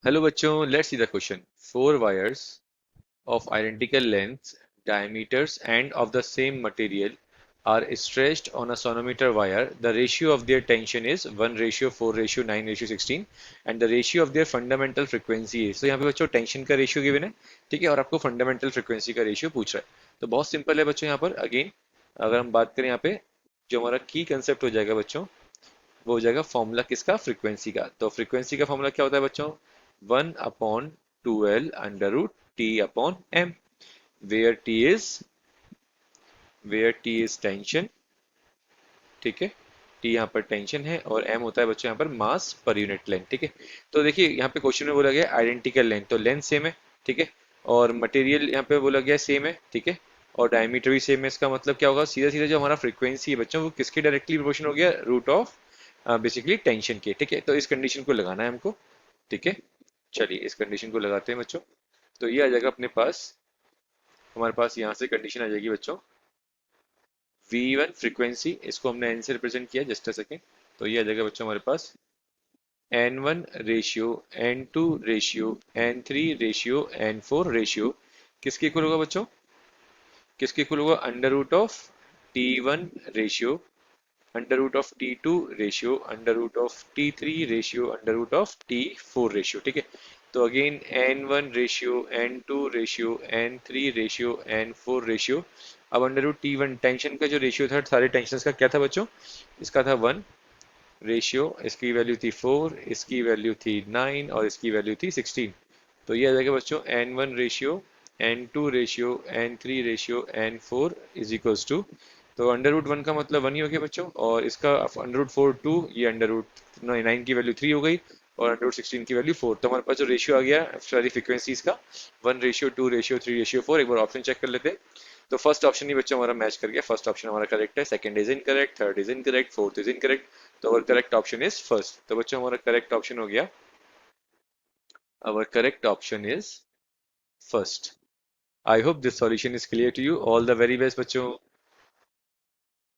Hello बच्चों, let's see the question. Four wires of identical lengths, diameters, and of the same material are stretched on a sonometer wire. The ratio of their tension is 1 ratio 4 ratio 9 ratio 16 and the ratio of their fundamental frequency is। तो यहाँ पे बच्चों tension का ratio given है, ठीक है, और आपको फंडामेंटल फ्रीक्वेंसी का रेशियो पूछ रहा है। तो बहुत सिंपल है बच्चों, यहाँ पर अगेन अगर हम बात करें यहाँ पे जो हमारा की कंसेप्ट हो जाएगा बच्चों, वो हो जाएगा फॉर्मूला किसका, फ्रीक्वेंसी का। तो फ्रीक्वेंसी का फॉर्मूला क्या होता है बच्चों, 1/2L √T/M, where T is tension, ठीक है। टी यहाँ पर टेंशन है और एम होता है बच्चों यहाँ पर मास पर यूनिट लेंथ, ठीक है। तो देखिए यहाँ पे क्वेश्चन में बोला गया आइडेंटिकल लेंथ, तो लेंथ सेम है, ठीक है, और मटेरियल यहाँ पे बोला गया सेम है, ठीक है, और डायमीटर भी सेम है। इसका मतलब क्या होगा, सीधा सीधा जो हमारा फ्रीक्वेंसी है बच्चों वो किसके डायरेक्टली प्रोपोर्शनल हो गया, रूट ऑफ बेसिकली टेंशन के, ठीक है। तो इस कंडीशन को लगाना है हमको, ठीक है। चलिए इस कंडीशन को लगाते हैं बच्चों। तो ये आ जाएगा अपने पास, हमारे पास यहाँ से कंडीशन आ जाएगी बच्चों, V1 फ्रीक्वेंसी, इसको हमने N से रिप्रेजेंट किया, जस्ट अ सेकेंड। तो ये आ जाएगा बच्चों हमारे पास N1 ratio, N2 ratio, N3 ratio, N4 ratio, किसके इक्वल होगा बच्चों, किसके इक्वल होगा, under root of T1 ratio, under root of T2 ratio, under root of T3 ratio, under root of T4 ratio, ठीक है। तो again N1 ratio, N2 ratio, N3 ratio, N4 ratio. अब under root T1 tension का जो ratio था सारे tension का क्या था बच्चों, इसका था 1 रेशियो, इसकी वैल्यू थी 4, इसकी वैल्यू थी 9 और इसकी वैल्यू थी 16। तो ये आ जाएगा बच्चों N1 ratio, N2 ratio, N3 ratio, N4 is equals to, तो अंडर रूट 1 का मतलब 1 ही हो गया बच्चों, और इसका अंडर रूट 4 2, ये अंडर रूट 9 की वैल्यू 3 हो गई और अंडर रूट 16 की वैल्यू 4। तो हमारे पास जो रेशियो आ गया सारी फ्रीक्वेंसीज का, 1 रेशियो 2 रेशियो 3 रेशियो 4। एक बार ऑप्शन चेक कर लेते हैं। तो फर्स्ट ऑप्शन ही बच्चों हमारा मैच कर गया, फर्स्ट ऑप्शन हमारा करेक्ट है, second is incorrect, third is incorrect, fourth is incorrect. तो our correct option is first. तो बच्चों हमारा करेक्ट ऑप्शन हो गया, our correct option is first. I hope this solution is clear to you. All the very best बच्चों।